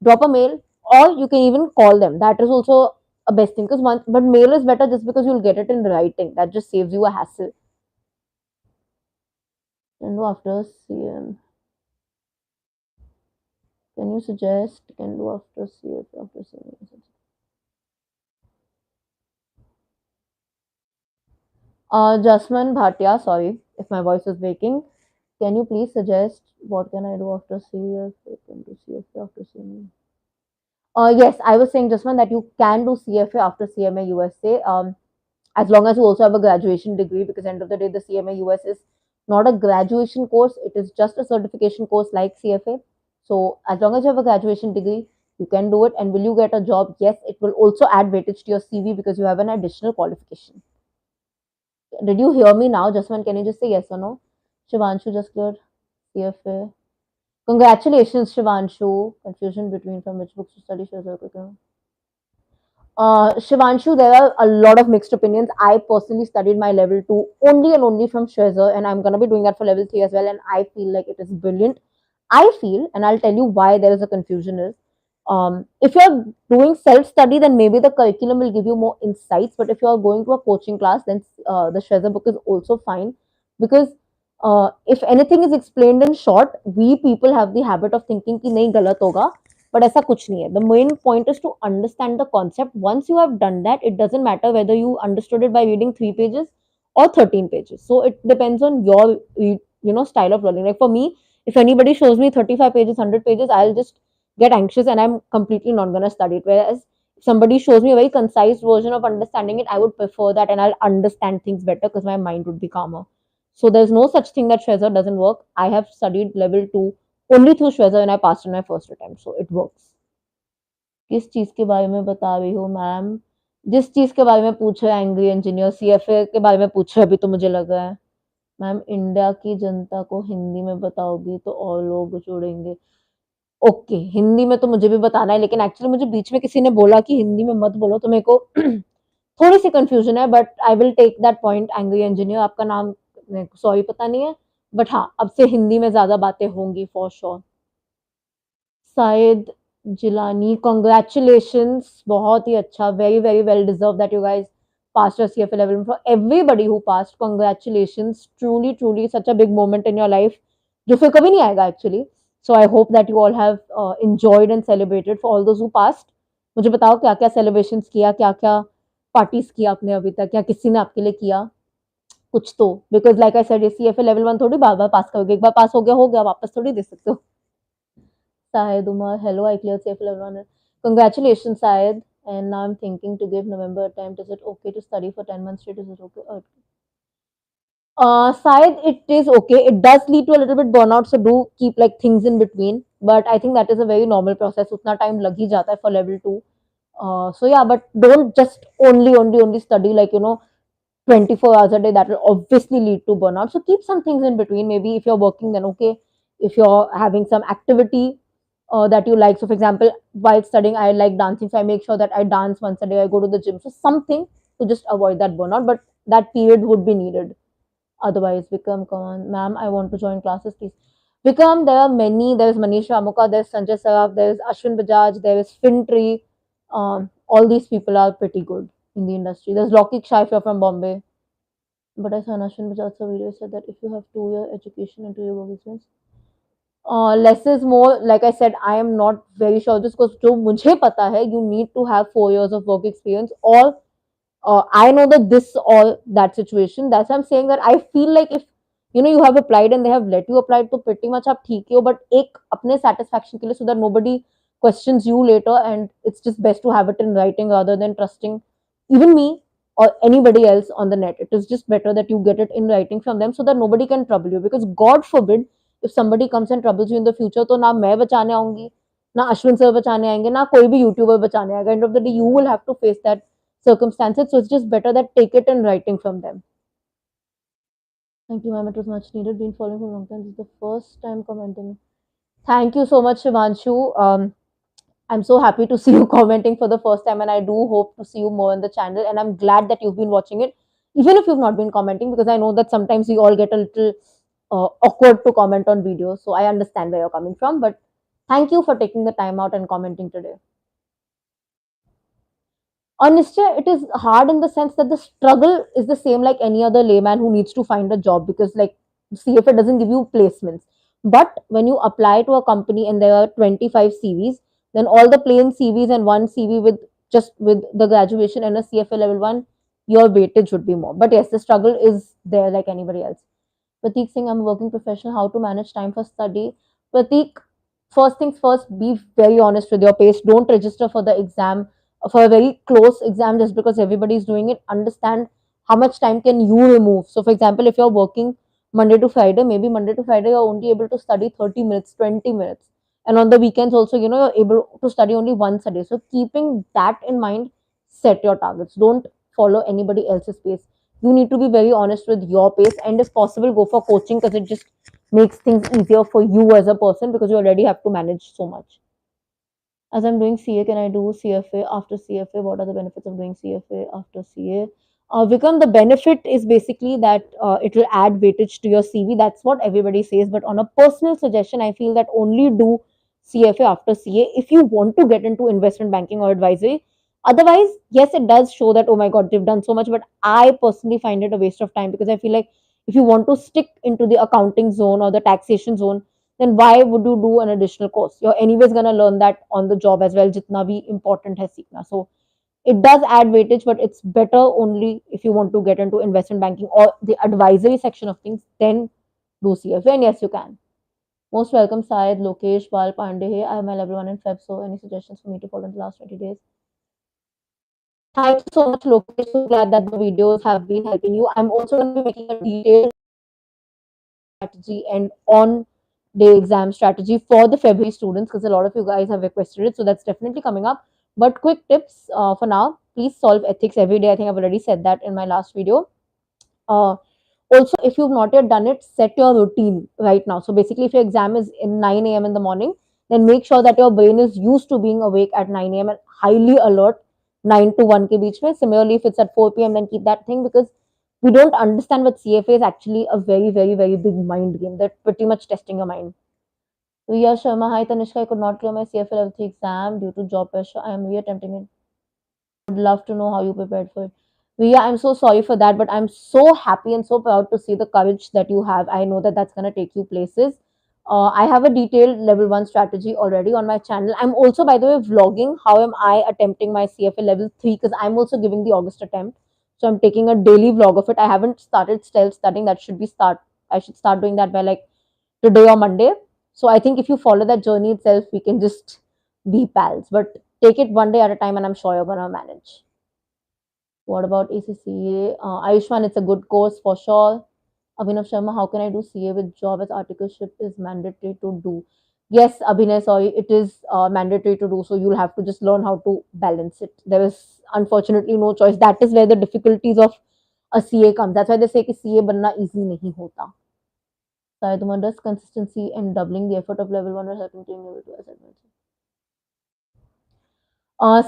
S1: drop a mail or you can even call them. That is also a best thing, because one, but mail is better just because you'll get it in writing. That just saves you a hassle. And after CM, can you suggest? Can do after CF after CM. Jasmine Bhatia, sorry if my voice is breaking. Can you please suggest what can I do after CF? Can do CFA after CMA. Yes, I was saying, Jasmine, that you can do CFA after CMA USA. As long as you also have a graduation degree, because end of the day, the CMA US is not a graduation course, it is just a certification course like CFA. So as long as you have a graduation degree, you can do it. And will you get a job? Yes, it will also add weightage to your CV because you have an additional qualification. Did you hear me now, Jasmine? Can you just say yes or no? Shivanshu just cleared CFA. Congratulations, Shivanshu. Confusion between from which books to study shows up. Shivanshu, there are a lot of mixed opinions. I personally studied my level 2 only and only from Shrezer, and I'm going to be doing that for level 3 as well. And I feel like it is brilliant. I feel, and I'll tell you why there is a confusion is, if you're doing self study, then maybe the curriculum will give you more insights. But if you're going to a coaching class, then the Shrezer book is also fine, because if anything is explained in short, we people have the habit of thinking कि नहीं गलत होगा, but ऐसा कुछ नहीं है. The main point is to understand the concept. Once you have done that, it doesn't matter whether you understood it by reading 3 pages or 13 pages. So it depends on your style of learning. Like for me, if anybody shows me 35 pages, 100 pages, I'll just get anxious and I'm completely not going to study it. Whereas if somebody shows me a very concise version of understanding it, I would prefer that, and I'll understand things better because my mind would be calmer. So there's no such thing that Shrezer doesn't work. I have studied level 2 only through Shrezer and I passed in my first attempt. So it works. किस चीज के बारे में बता रही हो ma'am? जिस चीज के बारे में पूछ रहे हैं एंग्री इंजीनियर, सीएफए के बारे में पूछ रहे, अभी तो मुझे लग रहा है मैम इंडिया की जनता को हिंदी में बताओगी तो और लोग जुड़ेंगे. ओके, हिंदी में तो मुझे भी बताना है, लेकिन एक्चुअली मुझे बीच में किसी ने बोला कि हिंदी में मत बोलो, तो मेरे को थोड़ी सी कंफ्यूजन है. But I will take that point. Angry engineer आपका नाम सॉरी पता नहीं है, बट हाँ, अब से हिंदी में ज्यादा बातें होंगी फॉर श्योर. शायद जिलानी, कॉन्ग्रेचुलेशंस, बहुत ही अच्छा, very very well deserve that you guys passed your CFA level. For everybody who passed, congratulations. Truly, truly such a big moment in your life, जो फिर कभी नहीं आएगा actually. So I hope that you all have enjoyed and celebrated. For all those who passed, मुझे बताओ क्या क्या celebrations किया, क्या क्या parties किया आपने अभी तक, या किसी ने आपके लिए किया कुछ तो. Because like I said, ये CFA level 1 थोड़ी बार बार पास करोगे, एक बार पास हो गया वापस थोड़ी दे सकते हो. Syed Umar, hello, I cleared CFA level 1. Congratulations, Syed. And now I'm thinking to give November attempt. Is it okay to study for 10 months straight? Is it okay? Syed, it is okay. It does lead to a little bit burnout, so do keep like things in between. But I think that is a very normal process. Utna time lag hi jata hai for level 2. So yeah, but don't just only study like 24 hours a day. That will obviously lead to burnout. So keep some things in between. Maybe if you're working, then okay. If you're having some activity that you like, so for example, while studying, I like dancing, so I make sure that I dance once a day. I go to the gym, so something to just avoid that burnout. But that period would be needed. Otherwise, Vikram, come on, ma'am, I want to join classes, please. Vikram, there are many. There's Manish Ramuka, there's Sanjay Saraf, there's Ashwin Bajaj, there is Fintree. All these people are pretty good in the industry. There's Lokik Shah if you're from Bombay. But I saw Ashwin Bajaj's video said that if you have 2 year education into your work experience, less is more. Like I said, I am not very sure this because जो मुझे पता है, you need to have 4 years of work experience, or I know that this or that situation. That's why I'm saying that I feel like if you have applied and they have let you apply, तो pretty much आप ठीक ही हो. But एक अपने satisfaction के लिए, so that nobody questions you later, and it's just best to have it in writing rather than trusting even me or anybody else on the net. It is just better that you get it in writing from them so that nobody can trouble you. Because God forbid if somebody comes and troubles you in the future, तो ना मैं बचाने आऊंगी, ना Ashwin sir बचाने आएंगे, ना कोई भी यूट्यूबर बचाने आएगा. End of the day, you will have to face that circumstances. So it's just better that take it in writing from them. Thank you, ma'am. It was much needed. Been following for a long time. This is the first time commenting. Thank you so much, Shivanshu. I'm so happy to see you commenting for the first time, and I do hope to see you more on the channel. And I'm glad that you've been watching it, even if you've not been commenting, because I know that sometimes we all get a little awkward to comment on videos. So I understand where you're coming from, but thank you for taking the time out and commenting today. Honestly, it is hard in the sense that the struggle is the same like any other layman who needs to find a job, because like CFA doesn't give you placements. But when you apply to a company and there are 25 CVs, then all the plain CVs and one CV with just with the graduation and a CFA level 1, your weightage would be more. But yes, the struggle is there like anybody else. Prateek Singh, I'm a working professional. How to manage time for study? Prateek, first things first, be very honest with your pace. Don't register for the exam, for a very close exam, just because everybody is doing it. Understand how much time can you remove. So, for example, if you're working Monday to Friday, maybe Monday to Friday, you're only able to study 30 minutes, 20 minutes. And on the weekends, also, you're able to study only once a day. So, keeping that in mind, set your targets. Don't follow anybody else's pace. You need to be very honest with your pace, and if possible go for coaching, because it just makes things easier for you as a person, because you already have to manage so much. As I'm doing CA, can I do CFA after CFA? What are the benefits of doing CFA after CA? Vikram, the benefit is basically that it will add weightage to your CV. That's what everybody says. But on a personal suggestion, I feel that only do CFA after CA if you want to get into investment banking or advisory. Otherwise, yes, it does show that, oh my God, they've done so much. But I personally find it a waste of time, because I feel like if you want to stick into the accounting zone or the taxation zone, then why would you do an additional course? You're anyways going to learn that on the job as well. Jitna bhi important hai seekhna. So it does add weightage, but it's better only if you want to get into investment banking or the advisory section of things, then do CFA. And yes, you can. Most welcome, Syed, Lokesh, Bal Pandey. Hey, I have my level 1 in Feb, so any suggestions for me to follow in the last 20 days? Thank you so much, Lokesh. So glad that the videos have been helping you. I'm also going to be making a detailed strategy and on day exam strategy for the February students, because a lot of you guys have requested it. So that's definitely coming up. But quick tips for now, please solve ethics every day. I think I've already said that in my last video. Uh, Also, if you've not yet done it, set your routine right now. So basically, if your exam is in 9 a.m. in the morning, then make sure that your brain is used to being awake at 9 a.m. and highly alert 9 to 1 ke beech mein. Similarly, if it's at 4 p.m., then keep that thing, because we don't understand what CFA is actually a very, very, very big mind game. They're pretty much testing your mind. Riya Sharma, hi Tanishka, I could not clear my CFA level 3 exam due to job pressure. I am reattempting it. Would love to know how you prepared for it. Riya, I'm so sorry for that, but I'm so happy and so proud to see the courage that you have. I know that that's going to take you places. I have a detailed level 1 strategy already on my channel. I'm also, by the way, vlogging how am I attempting my CFA level 3, because I'm also giving the August attempt. So I'm taking a daily vlog of it. I haven't started self studying. That should be start. I should start doing that by like today or Monday. So I think if you follow that journey itself, we can just be pals. But take it one day at a time, and I'm sure you're gonna manage. What about ACCA? Ayushman, it's a good course for sure. Abhinav Sharma, how can I do CA with job as articleship is mandatory to do? Yes, Abhinay, sorry, it is mandatory to do. So you'll have to just learn how to balance it. There is unfortunately no choice. That is where the difficulties of a CA comes. That's why they say that CA banna easy nahi hota. Sayeduma, does consistency and doubling the effort of level 1 or helping team level 2 as advanced?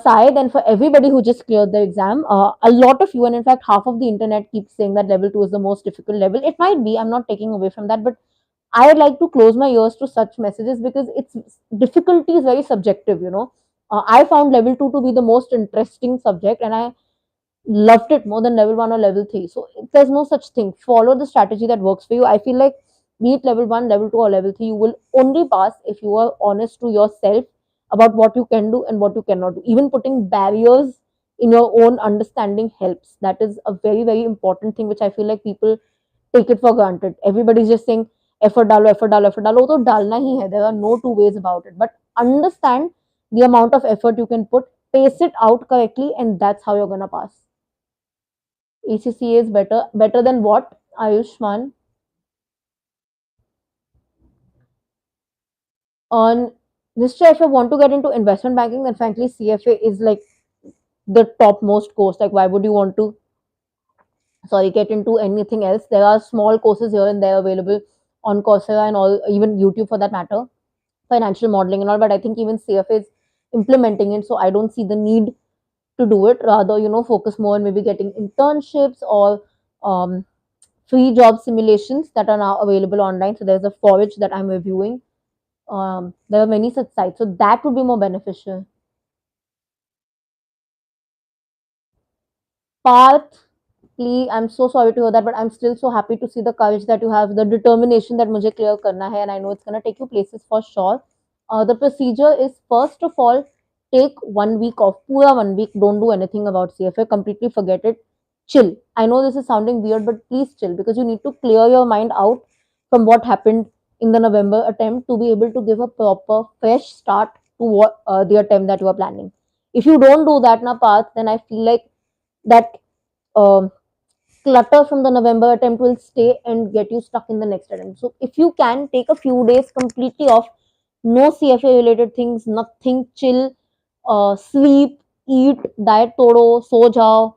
S1: Syed, and for everybody who just cleared the exam, a lot of you, and in fact, half of the internet keeps saying that level 2 is the most difficult level. It might be, I'm not taking away from that, but I like to close my ears to such messages, because its difficulty is very subjective. I found level 2 to be the most interesting subject, and I loved it more than level 1 or level 3. So there's no such thing. Follow the strategy that works for you. I feel like, be it level 1, level 2, or level 3, you will only pass if you are honest to yourself about what you can do and what you cannot do. Even putting barriers in your own understanding helps. That is a very, very important thing, which I feel like people take it for granted. Everybody's just saying effort dalo, effort dalo, effort dalo. तो डालना ही है. There are no two ways about it. But understand the amount of effort you can put, pace it out correctly, and that's how you're gonna pass. ACCA is better than what, Ayushman? On Mr. If I want to get into investment banking, then frankly, CFA is like the topmost course. Like, why would you want to, sorry, get into anything else? There are small courses here and there available on Coursera and all, even YouTube for that matter, financial modeling and all. But I think even CFA is implementing it, so I don't see the need to do it. Rather, focus more on maybe getting internships or um, free job simulations that are now available online. So there's a forage that I'm reviewing. There are many such sites, so that would be more beneficial. Parth, please, I'm so sorry to hear that, but I'm still so happy to see the courage that you have, the determination that mujhe clear karna hai, and I know it's gonna take you places for sure. The procedure is, first of all, take 1 week off, pura 1 week. Don't do anything about CFA. Completely forget it. Chill. I know this is sounding weird, but please chill, because you need to clear your mind out from what happened in the November attempt to be able to give a proper fresh start to what the attempt that you are planning. If you don't do that na path, then I feel like that um, clutter from the November attempt will stay and get you stuck in the next attempt. So if you can take a few days completely off, no CFA related things, nothing, chill, sleep, eat, diet todo, so jao,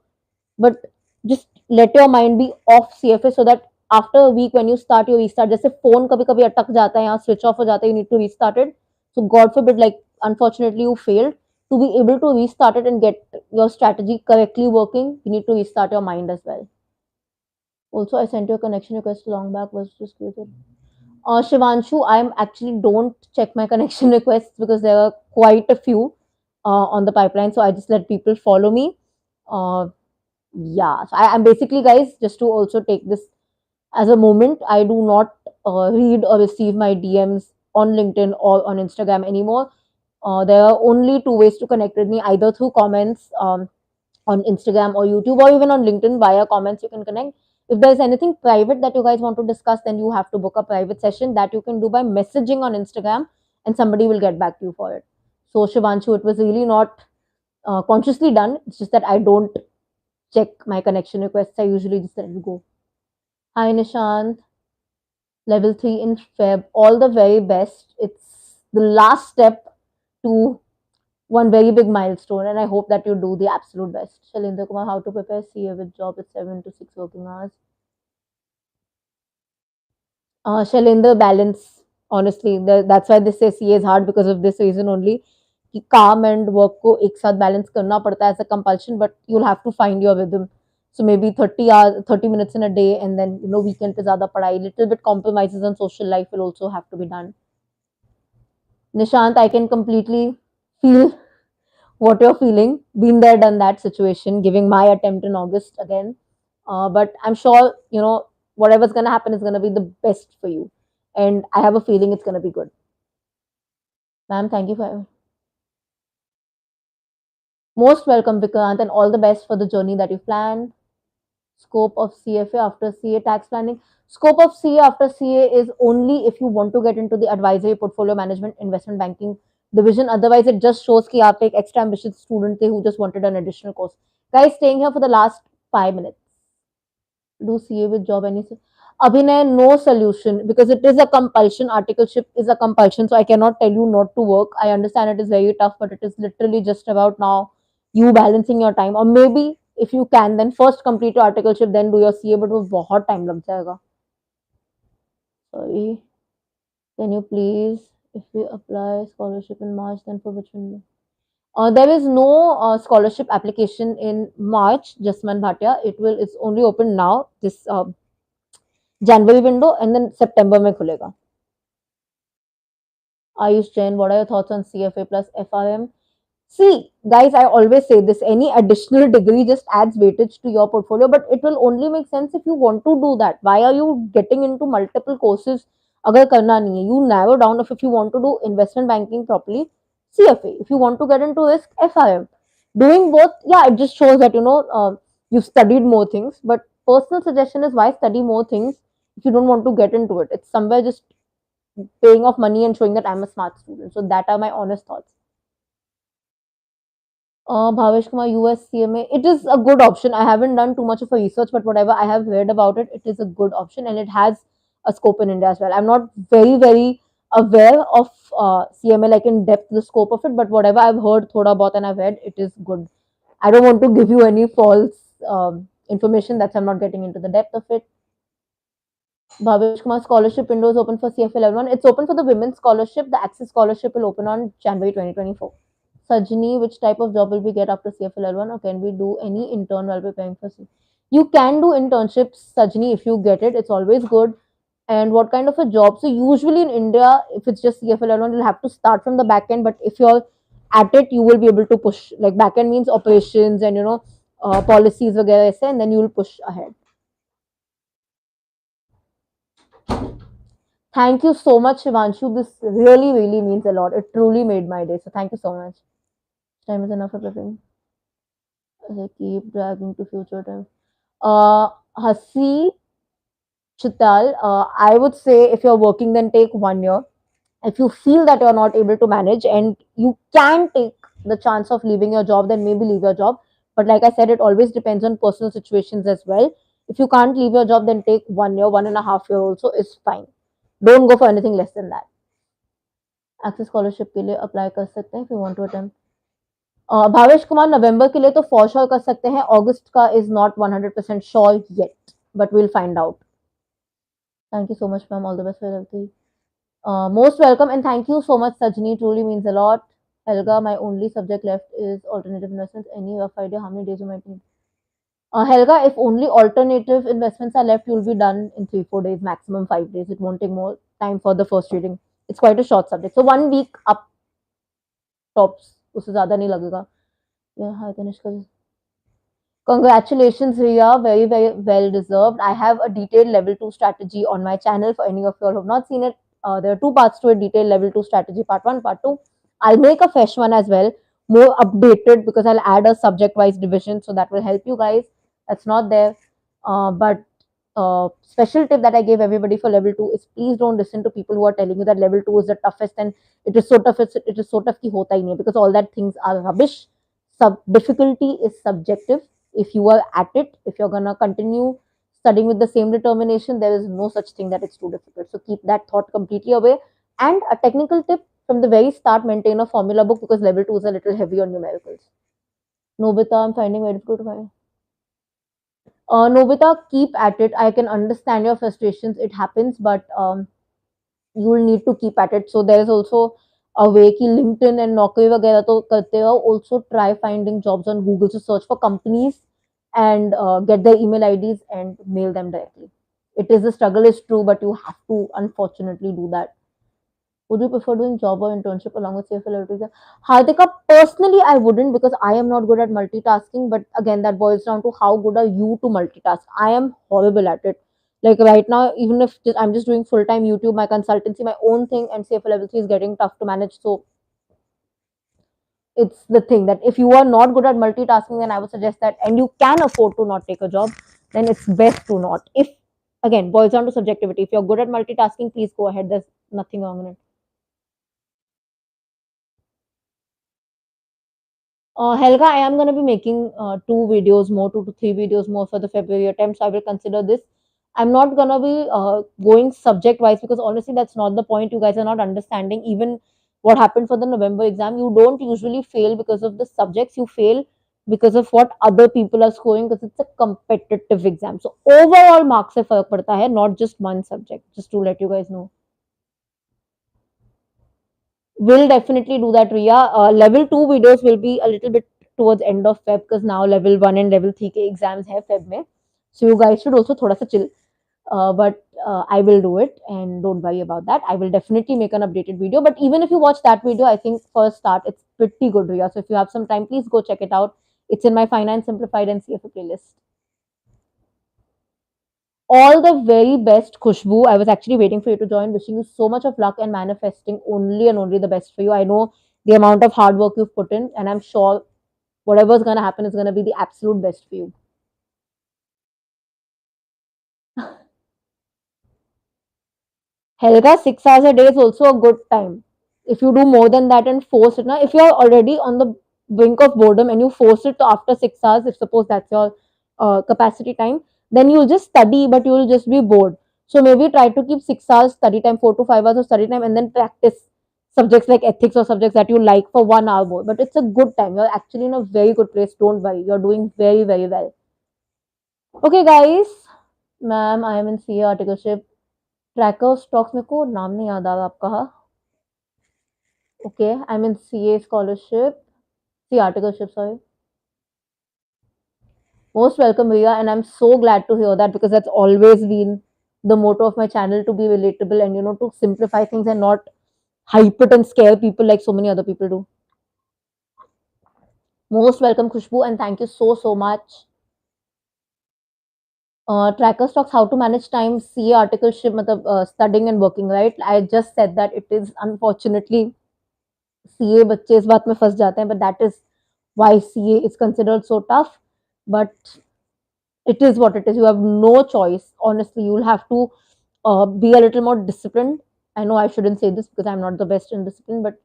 S1: but just let your mind be off CFA, so that after a week when you start, you restart. जैसे phone कभी कभी अटक जाता है, यहाँ switch off हो जाता है, you need to restart it. So God forbid, like unfortunately you failed, to be able to restart it and get your strategy correctly working, you need to restart your mind as well. Also, I sent you a connection request long back, was just created. Shivanshu, I'm actually don't check my connection requests because there are quite a few on the pipeline. So I just let people follow me. Uh, yeah, so I'm basically, guys, just to also take this as a moment, I do not read or receive my DMs on LinkedIn or on Instagram anymore. There are only two ways to connect with me, either through comments on Instagram or YouTube, or even on LinkedIn via comments. You can connect. If there's anything private that you guys want to discuss, then you have to book a private session that you can do by messaging on Instagram, and somebody will get back to you for it. So, Shivanshu, it was really not consciously done. It's just that I don't check my connection requests. I usually just let it go. Hi, Nishant. Level 3 in Feb. All the very best. It's the last step to one very big milestone, and I hope that you do the absolute best. Shalindra Kumar, how to prepare CA with job at 7 to 6 working hours. Shalindra, balance. Honestly, that's why they say CA is hard, because of this reason only. कि काम and work को एक साथ balance करना पड़ता है as a compulsion, but you'll have to find your rhythm. So maybe 30 hours, 30 minutes in a day, and then weekend पे ज़्यादा पढ़ाई. Little bit compromises on social life will also have to be done. Nishant, I can completely feel what you're feeling. Been there, done that situation, giving my attempt in August again. But I'm sure, whatever's going to happen is going to be the best for you. And I have a feeling it's going to be good. Ma'am, thank you for most welcome, Vikrant, and all the best for the journey that you planned. Scope of CFA after CA tax planning. Scope of CA after CA is only if you want to get into the advisory, portfolio management, investment banking division. Otherwise, it just shows कि आप एक extra ambitious student थे who just wanted an additional course. Guys, staying here for the last 5 minutes. Do CA with job any Abhinay, no solution, because it is a compulsion. Articleship is a compulsion, so I cannot tell you not to work. I understand it is very tough, but it is literally just about now you balancing your time, or maybe if you can, then first complete your articleship, then do your CA. But वो बहुत time लग जाएगा. Sorry, can you please, if we apply scholarship in March, then for which one? There is no scholarship application in March, Jasman Bhatia. It's only open now, this January window, and then September में खुलेगा. Ayush Jain, what are your thoughts on CFA plus FRM? See, guys, I always say this, any additional degree just adds weightage to your portfolio, but it will only make sense if you want to do that. Why are you getting into multiple courses? अगर करना नहीं है, you narrow down. If you want to do investment banking properly, CFA. If you want to get into risk, FRM. Doing both, yeah, it just shows that you've studied more things. But personal suggestion is, why study more things if you don't want to get into it? It's somewhere just paying off money and showing that I'm a smart student. So that are my honest thoughts. Bhavesh Kumar, US CMA. It is a good option. I haven't done too much of a research, but whatever I have read about it, it is a good option, and it has a scope in India as well. I'm not very, very aware of CMA, like in depth, the scope of it, but whatever I've heard, thoda bahut, and I've read, it is good. I don't want to give you any false information. That's I'm not getting into the depth of it. Bhavesh Kumar, scholarship window is open for CFA level 1. It's open for the women's scholarship. The Access scholarship will open on January 2024. Sajni, which type of job will we get after CFA level 1, or can we do any intern while preparing for CFA? You can do internships, Sajni, if you get it. It's always good. And what kind of a job? So usually in India, if it's just CFA level 1, you'll have to start from the back end. But if you're at it, you will be able to push. Like back end means operations and policies वगैरह ऐसे, and then you'll push ahead. Thank you so much, Shivanshu. This really, really means a lot. It truly made my day. So thank you so much. Time is enough for prepping. I keep dragging to future time. Hasi Chital, I would say if you're working, then take 1 year. If you feel that you're not able to manage and you can take the chance of leaving your job, then maybe leave your job. But like I said, it always depends on personal situations as well. If you can't leave your job, then take 1 year, 1.5 year also is fine. Don't go for anything less than that. Access scholarship के लिए apply कर सकते हैं if you want to attempt. Bhavesh Kumar नवंबर के लिए तो for sure कर सकते हैं, अगस्त का is not 100% sure yet, but will find out. Thank you so much ma'am, all the best for everything. Most welcome and thank you so much, Sajni. Truly means a lot. Helga, my only subject left is alternative investments. Any rough idea how many days you might need? Helga, if only alternative investments are left, you'll be done in 3-4 days, maximum 5 days. It won't take more time for the first reading. It's quite a short subject. So 1 week up tops. उससे ज़्यादा नहीं लगेगा. Yeah, hi Tanishka. Congratulations, Riya. Very, very well deserved. I have a detailed level 2 strategy on my channel for any of you who have not seen it. There are two parts to a detailed level 2 strategy, part 1, part 2. I'll make a fresh one as well, more updated, because I'll add a subject wise division, so that will help you guys. That's not there. But special tip that I gave everybody for level 2 is please don't listen to people who are telling you that level 2 is the toughest and it is so tough, it is so tough ki hota hi nahi, because all that things are rubbish. Difficulty is subjective. If you are at it, if you're gonna continue studying with the same determination, there is no such thing that it's too difficult. So keep that thought completely away. And a technical tip from the very start, maintain a formula book, because level 2 is a little heavy on numericals. Nobita, I'm finding very difficult to find. Nobita, keep at it. I can understand your frustrations. It happens, but you will need to keep at it. So there is also a way कि LinkedIn and Naukri वगैरह तो करते हो. Also try finding jobs on Google. So search for companies and get their email IDs and mail them directly. It is, the struggle is true, but you have to unfortunately do that. Would you prefer doing job or internship along with CFA? Hardika, personally, I wouldn't, because I am not good at multitasking. But again, that boils down to how good are you to multitask. I am horrible at it. Like right now, even if I'm just doing full time YouTube, my consultancy, my own thing, and CFA level 3 is getting tough to manage. So it's the thing that if you are not good at multitasking, then I would suggest that, and you can afford to not take a job, then it's best to not. If again, boils down to subjectivity. If you're good at multitasking, please go ahead. There's nothing wrong in it. Helga, I am going to be making 2 videos more, 2 to 3 videos more for the February attempt. So I will consider this. I'm not going to be going subject wise, because honestly, that's not the point. You guys are not understanding even what happened for the November exam. You don't usually fail because of the subjects, you fail because of what other people are scoring, because it's a competitive exam. So overall marks se farak padta hai, not just one subject, just to let you guys know. Will definitely do that, Ria. Level 2 videos will be a little bit towards end of Feb, because now level 1 and level 3 के exams है Feb में. So you guys should also थोड़ा सा chill. But I will do it, and don't worry about that. I will definitely make an updated video. But even if you watch that video, I think for a start, it's pretty good, Ria. So if you have some time, please go check it out. It's in my Finance Simplified and CFA playlist. All the very best, Khushbu. I was actually waiting for you to join. Wishing you so much of luck and manifesting only and only the best for you. I know the amount of hard work you've put in, and I'm sure whatever's going to happen is going to be the absolute best for you. Helga, 6 hours a day is also a good time. If you do more than that and force it, now if you're already on the brink of boredom and you force it to after 6 hours, if suppose that's your capacity time, then you'll just study, but you'll just be bored. So maybe try to keep 6 hours study time, 4 to 5 hours of study time, and then practice subjects like ethics or subjects that you like for 1 hour more. But it's a good time. You're actually in a very good place. Don't worry. You're doing very, very well. Okay, guys. Ma'am, I am in CA articleship. Tracker stocks मेरे को नाम नहीं याद आ रहा आपका. Okay, I mean CA scholarship, C articleship, sorry. Most welcome, Ria, and I'm so glad to hear that, because that's always been the motto of my channel, to be relatable and to simplify things and not hype it and scare people like so many other people do. Most welcome, Khushbu, and thank you so, so much. Tracker stocks, how to manage time, CA articleship, matlab, studying and working, right? I just said that it is unfortunately CA बच्चे इस बात में फंस जाते हैं, but that is why CA is considered so tough. But it is what it is. You have no choice. Honestly, you'll have to be a little more disciplined. I know I shouldn't say this because I'm not the best in discipline, but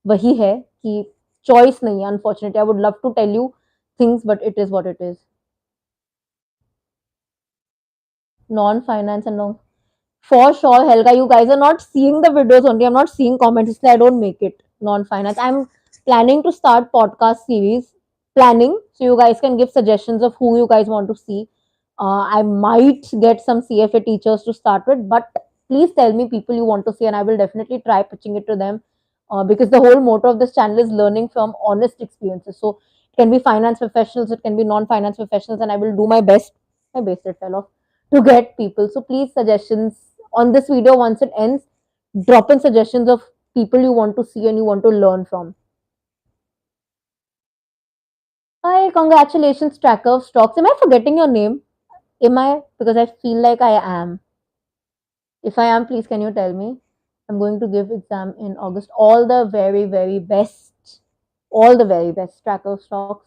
S1: वही है कि choice नहीं है. Unfortunately, I would love to tell you things, but it is what it is. Non-finance and non. For sure, Helga, you guys are not seeing the videos only. I'm not seeing comments. So I don't make it non-finance. I'm planning to start podcast series. Planning, so you guys can give suggestions of who you guys want to see. I might get some CFA teachers to start with, but please tell me people you want to see, and I will definitely try pitching it to them. Because the whole motto of this channel is learning from honest experiences. So it can be finance professionals, it can be non-finance professionals, and I will do my best. My base rate fell off to get people. So please suggestions on this video once it ends. Drop in suggestions of people you want to see and you want to learn from. Hi, congratulations, tracker of stocks. Am I forgetting your name? Am I? Because I feel like I am. If I am, please can you tell me? I'm going to give exam in August. All the very, very best. All the very best, tracker of stocks.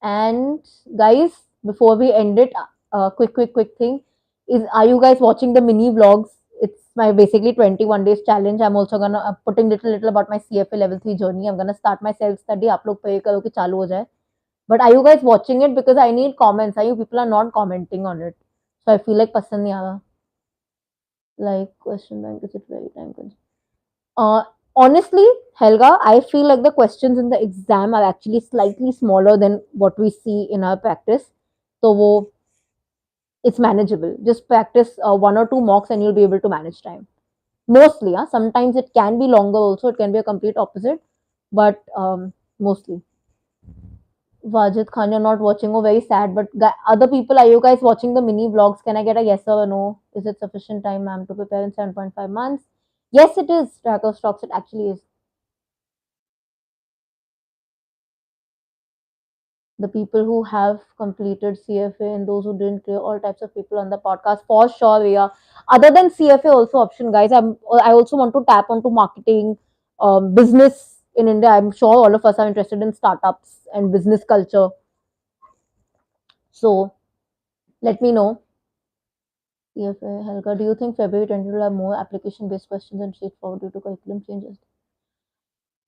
S1: And guys, before we end it, quick thing is: are you guys watching the mini vlogs? It's my basically 21 days challenge. I'm also gonna putting little about my CFA level 3 journey. I'm gonna start my self study. आप लोग pray करो कि चालू हो जाए. But are you guys watching it? Because I need comments. Are you people are not commenting on it? So I feel like पसंद नहीं आ रहा. Like question bank, is it very time consuming? Uh, Honestly, Helga, I feel like the questions in the exam are actually slightly smaller than what we see in our practice. So it's manageable. Just practice one or two mocks and you'll be able to manage time. Mostly, yeah. Sometimes it can be longer also. It can be a complete opposite, but mostly. Wajid Khan, you're not watching. Oh, very sad. But other people, are you guys watching the mini vlogs? Can I get a yes or a no? Is it sufficient time, ma'am, to prepare in 7.5 months? Yes, it is. Tracker stocks, it actually is. The people who have completed CFA and those who didn't clear, all types of people on the podcast for sure. We are other than CFA also option, guys. I also want to tap onto marketing, business in India. I'm sure all of us are interested in startups and business culture. So let me know. CFA, Helga, do you think February 20 will have more application based questions and straightforward due to curriculum changes?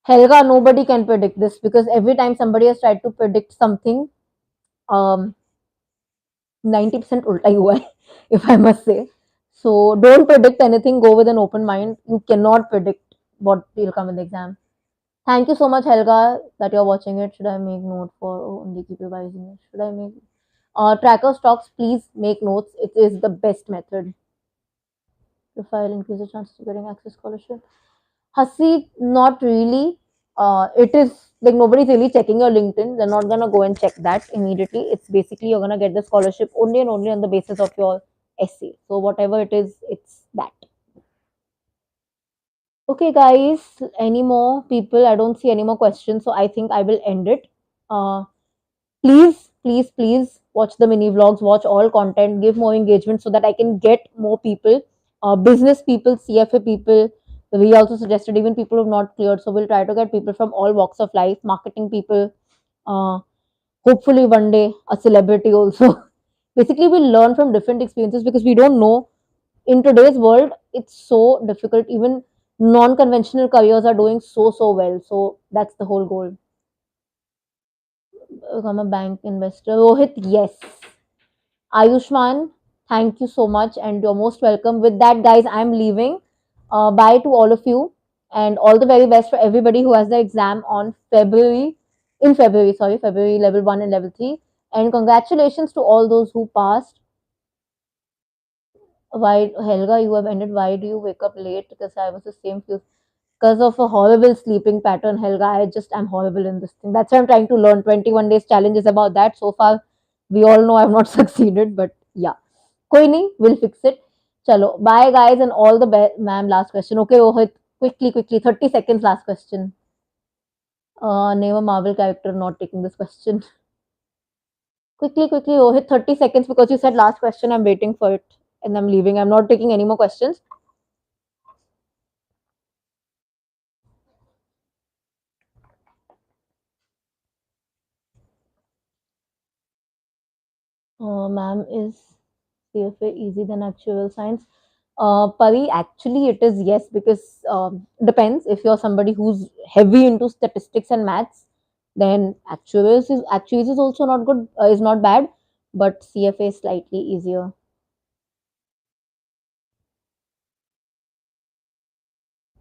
S1: Helga, nobody can predict this because every time somebody has tried to predict something, um, 90% ulta ही हुआ है, if I must say. So don't predict anything. Go with an open mind. You cannot predict what will come in the exam. Thank you so much, Helga, that you're watching it. Should I make note for only keep revising it? Should I make tracker stocks? Please make notes. It is the best method. Profile increase the chances of getting access scholarship. Hasi, not really. It is like nobody's really checking your LinkedIn. They're not gonna go and check that immediately. It's basically you're gonna get the scholarship only and only on the basis of your essay. So whatever it is, it's that. Okay, guys. Any more people? I don't see any more questions, so I think I will end it. Uh, please watch the mini vlogs, watch all content, give more engagement so that I can get more people, business people, CFA people. We also suggested even people who have not cleared. So we'll try to get people from all walks of life, marketing people, uh, hopefully one day a celebrity also. Basically, we'll learn from different experiences because we don't know. In today's world, it's so difficult. Even non-conventional careers are doing so well. So that's the whole goal. Become a bank investor. Rohit, yes. Ayushman, thank you so much, and you're most welcome. With that, guys, I'm leaving. Bye to all of you, and all the very best for everybody who has the exam on February. In February, sorry, February level 1 and level 3. And congratulations to all those who passed. Why, Helga, you have ended. Why do you wake up late? Because I was the same few. Because of a horrible sleeping pattern, Helga. I just am horrible in this thing. That's why I'm trying to learn. 21 days challenge is about that. So far, we all know I've not succeeded, but yeah. Koi nahi, we'll fix it. Chalo, bye guys and all the best. Ma'am, last question. Okay, Rohit, quickly, 30 seconds, last question. Name a Marvel character. Not taking this question. Quickly, quickly. Oh, hit 30 seconds because you said last question. I'm waiting for it and I'm leaving. I'm not taking any more questions. Ma'am, is CFA easy than actual science? Pari, actually, it is yes, because depends. If you're somebody who's heavy into statistics and maths, then actuaries is also not good, is not bad, but CFA is slightly easier.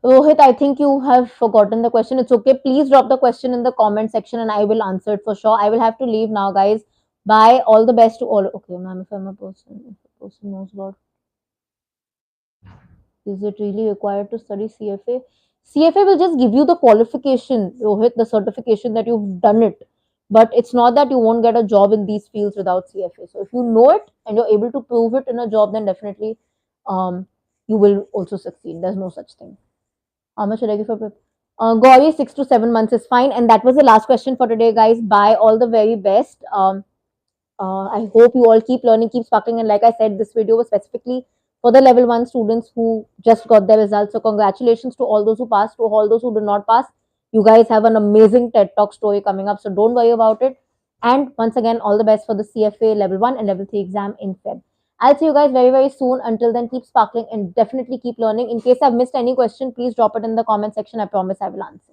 S1: Rohit, I think you have forgotten the question. It's okay. Please drop the question in the comment section and I will answer it for sure. I will have to leave now, guys. Bye. All the best to all. Okay, ma'am, if I'm a person, if a person knows about, is it really required to study CFA? CFA will just give you the qualification, Rohit, the certification that you've done it. But it's not that you won't get a job in these fields without CFA. So if you know it and you're able to prove it in a job, then definitely um, you will also succeed. There's no such thing. How much should I give for prep? Gauri, 6 to 7 months is fine. And that was the last question for today, guys. Bye. All the very best. I hope you all keep learning, keep sparkling. And like I said, this video was specifically for the level 1 students who just got their results. So congratulations to all those who passed, to all those who did not pass. You guys have an amazing TED Talk story coming up. So don't worry about it. And once again, all the best for the CFA level 1 and level 3 exam in Feb. I'll see you guys very, very soon. Until then, keep sparkling and definitely keep learning. In case I've missed any question, please drop it in the comment section. I promise I will answer.